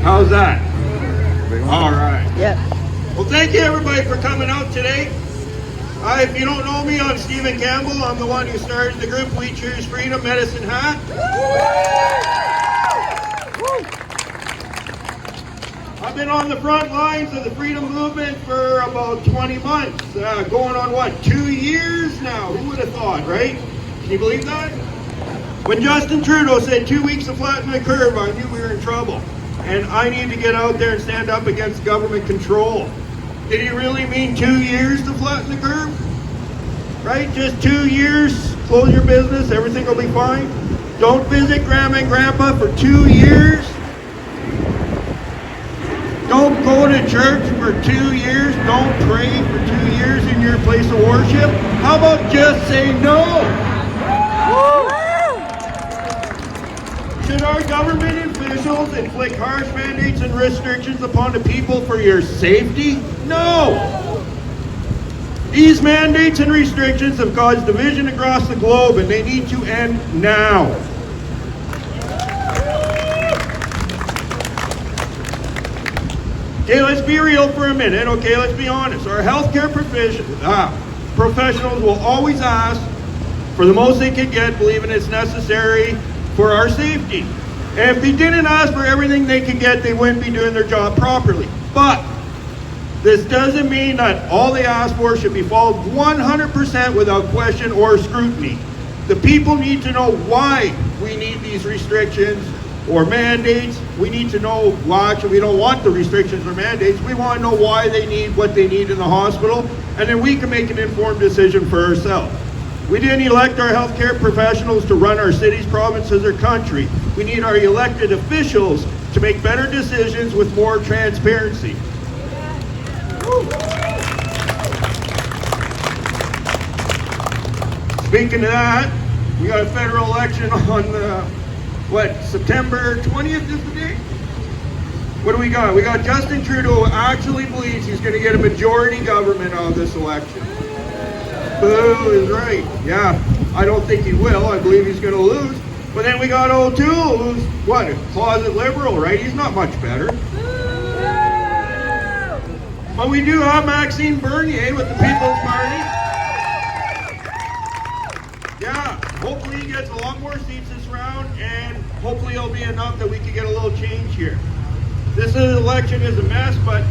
How's that? All right. Yep. Well, thank you everybody for coming out today. If you don't know me, I'm Stephen Campbell. I'm the one who started the group We Choose Freedom Medicine Hat. I've been on the front lines of the freedom movement for about 20 months. Going on what, 2 years now? Who would have thought, right? Can you believe that? When Justin Trudeau said 2 weeks to flatten the curve, I knew we were in trouble. And I need to get out there and stand up against government control. Did he really mean 2 years to flatten the curve? Right? Just 2 years, close your business, everything will be fine. Don't visit Grandma and Grandpa for 2 years. Don't go to church for 2 years. Don't pray for 2 years in your place of worship. How about just say no? Should our government officials inflict harsh mandates and restrictions upon the people for your safety? No! These mandates and restrictions have caused division across the globe and they need to end now. Okay, let's be real for a minute. Okay, let's be honest. Our healthcare professionals will always ask for the most they can get, believing it's necessary for our safety. And if they didn't ask for everything they could get, they wouldn't be doing their job properly. But this doesn't mean that all they ask for should be followed 100% without question or scrutiny. The people need to know why we need these restrictions or mandates. We need to know why. Actually, we don't want the restrictions or mandates. We want to know why they need what they need in the hospital, and then we can make an informed decision for ourselves. We didn't elect our healthcare professionals to run our cities, provinces, or country. We need our elected officials to make better decisions with more transparency. Speaking of that, we got a federal election on September 20th is the date? What do we got? We got Justin Trudeau who actually believes he's going to get a majority government on this election. Boo is right. Yeah, I don't think he will. I believe he's going to lose. But then we got O'Toole, who's what, a closet liberal, right? He's not much better. But we do have Maxime Bernier with the People's Party. Yeah, hopefully he gets a lot more seats this round, and hopefully it'll be enough that we can get a little change here. This election is a mess, but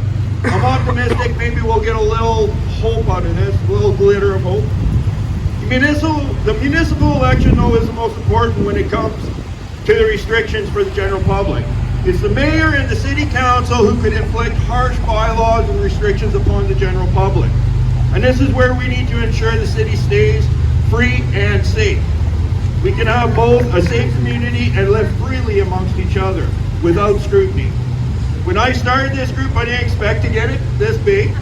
I'm optimistic maybe we'll get a little hope out of this, a little glitter of hope. The municipal election, though, is the most important when it comes to the restrictions for the general public. It's the mayor and the city council who could inflict harsh bylaws and restrictions upon the general public. And this is where we need to ensure the city stays free and safe. We can have both a safe community and live freely amongst each other without scrutiny. When I started this group, I didn't expect to get it this big,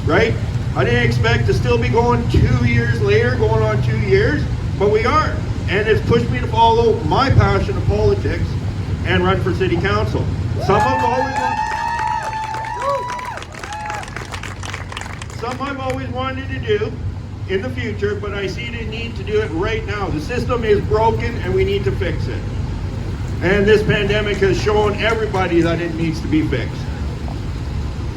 right? I didn't expect to still be going 2 years later, going on 2 years, but we are. And it's pushed me to follow my passion of politics and run for city council. Some I've always wanted to do in the future, but I see the need to do it right now. The system is broken and we need to fix it. And this pandemic has shown everybody that it needs to be fixed.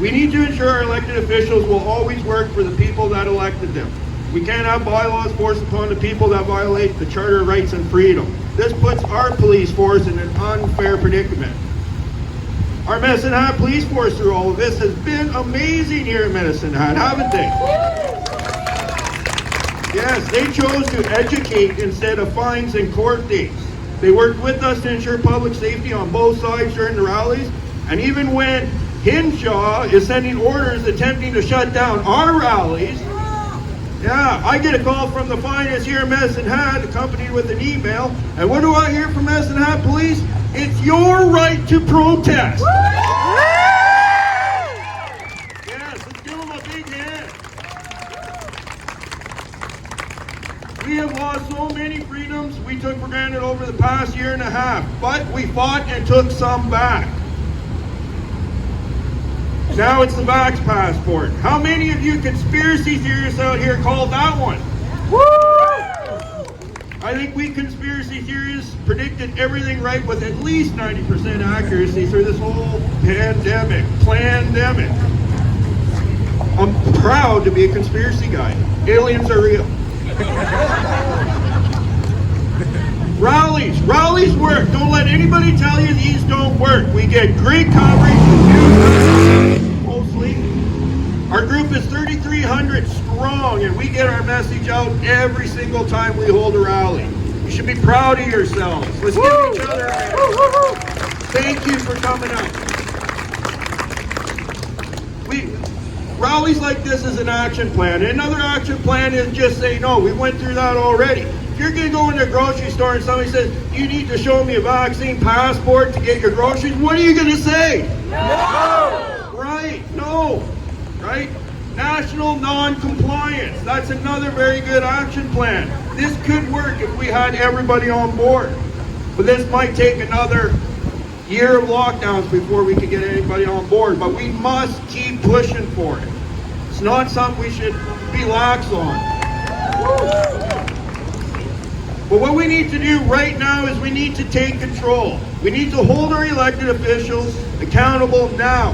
We need to ensure our elected officials will always work for the people that elected them. We can't have bylaws forced upon the people that violate the Charter rights and freedom. This puts our police force in an unfair predicament. Our Medicine Hat police force through all of this has been amazing here in Medicine Hat, haven't they? Yes, they chose to educate instead of fines and court dates. They worked with us to ensure public safety on both sides during the rallies, and even when Hinshaw is sending orders attempting to shut down our rallies, yeah, I get a call from the finest here in Medicine Hat, accompanied with an email, and what do I hear from Medicine Hat Police? It's your right to protest. Yes, let's give them a big hand. We have lost so many freedoms we took for granted over the past year and a half, but we fought and took some back. Now it's the vax passport. How many of you conspiracy theorists out here called that one? Woo! I think we conspiracy theorists predicted everything right with at least 90% accuracy through this whole pandemic. I'm proud to be a conspiracy guy. Aliens are real. Rallies work. Don't let anybody tell you these don't work. We get great coverage mostly. Our group is 3,300 strong, and we get our message out every single time we hold a rally. You should be proud of yourselves. Let's give each other a hand. Thank you for coming out. Rallies like this is an action plan. Another action plan is just say no. We went through that already. If you're going to go in the grocery store and somebody says, you need to show me a vaccine passport to get your groceries, what are you going to say? No! Right, no. Right? National non-compliance. That's another very good action plan. This could work if we had everybody on board. But this might take another year of lockdowns before we can get anybody on board. But we must keep pushing for it. It's not something we should be lax on. But what we need to do right now is we need to take control. We need to hold our elected officials accountable now.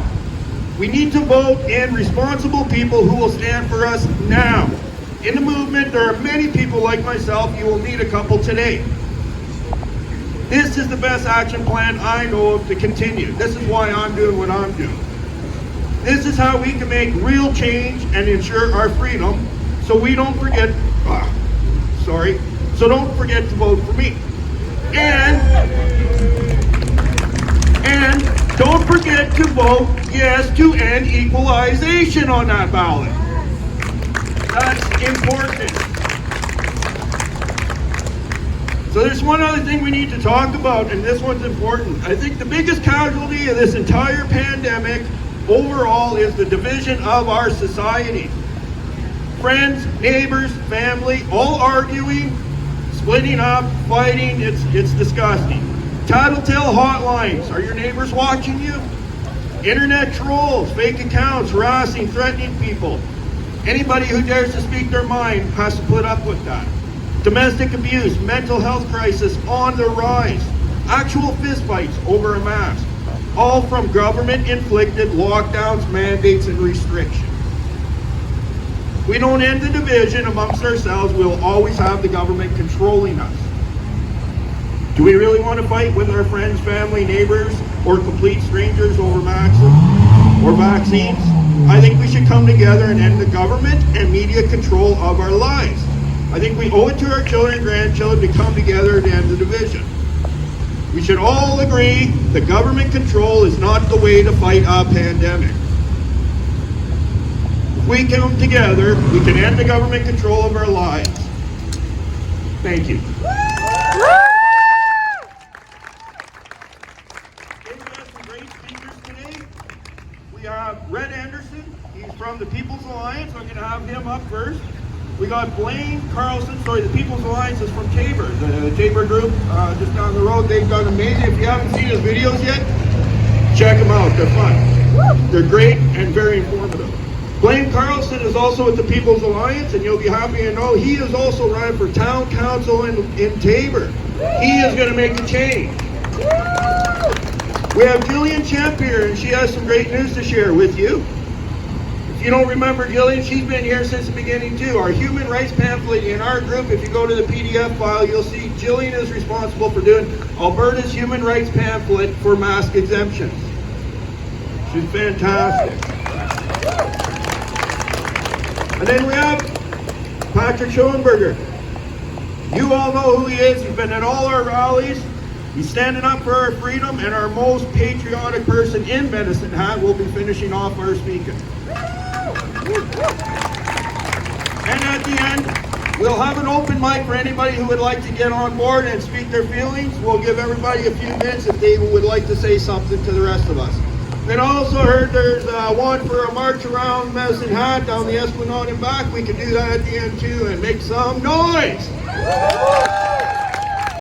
We need to vote in responsible people who will stand for us now. In the movement, there are many people like myself. You will meet a couple today. This is the best action plan I know of to continue. This is why I'm doing what I'm doing. This is how we can make real change and ensure our freedom, so we don't forget, so don't forget to vote for me. And don't forget to vote yes to end equalization on that ballot. That's important. So there's one other thing we need to talk about, and this one's important. I think the biggest casualty of this entire pandemic overall is the division of our society. Friends, neighbors, family, all arguing, splitting up, fighting, it's disgusting. Tattletale hotlines, are your neighbors watching you? Internet trolls, fake accounts, harassing, threatening people. Anybody who dares to speak their mind has to put up with that. Domestic abuse, mental health crisis on the rise. Actual fistfights over a mask. All from government-inflicted lockdowns, mandates, and restrictions. If we don't end the division amongst ourselves, we'll always have the government controlling us. Do we really want to fight with our friends, family, neighbors, or complete strangers over masks or vaccines? I think we should come together and end the government and media control of our lives. I think we owe it to our children and grandchildren to come together to end the division. We should all agree that government control is not the way to fight a pandemic. If we come together, we can end the government control of our lives. Thank you. We have Red Anderson. He's from the People's Alliance. I'm going to have him up first. We got Blaine Carlson. Sorry, the People's Alliance is from Tabor. The Tabor group just down the road. They've done amazing. If you haven't seen his videos yet, check them out. They're fun. They're great and very informative. Blaine Carlson is also with the People's Alliance, and you'll be happy to know he is also running for town council in Tabor. He is going to make a change. We have Jillian Champ here, and she has some great news to share with you. If you don't remember Jillian, she's been here since the beginning too. Our human rights pamphlet in our group, if you go to the PDF file, you'll see Jillian is responsible for doing Alberta's human rights pamphlet for mask exemptions. She's fantastic. And then we have Patrick Schoenberger. You all know who he is. He's been at all our rallies. He's standing up for our freedom, and our most patriotic person in Medicine Hat will be finishing off our speaking. And at the end, we'll have an open mic for anybody who would like to get on board and speak their feelings. We'll give everybody a few minutes if they would like to say something to the rest of us. Then I also heard there's one for a march around Medicine Hat down the Esplanade and back. We can do that at the end too and make some noise.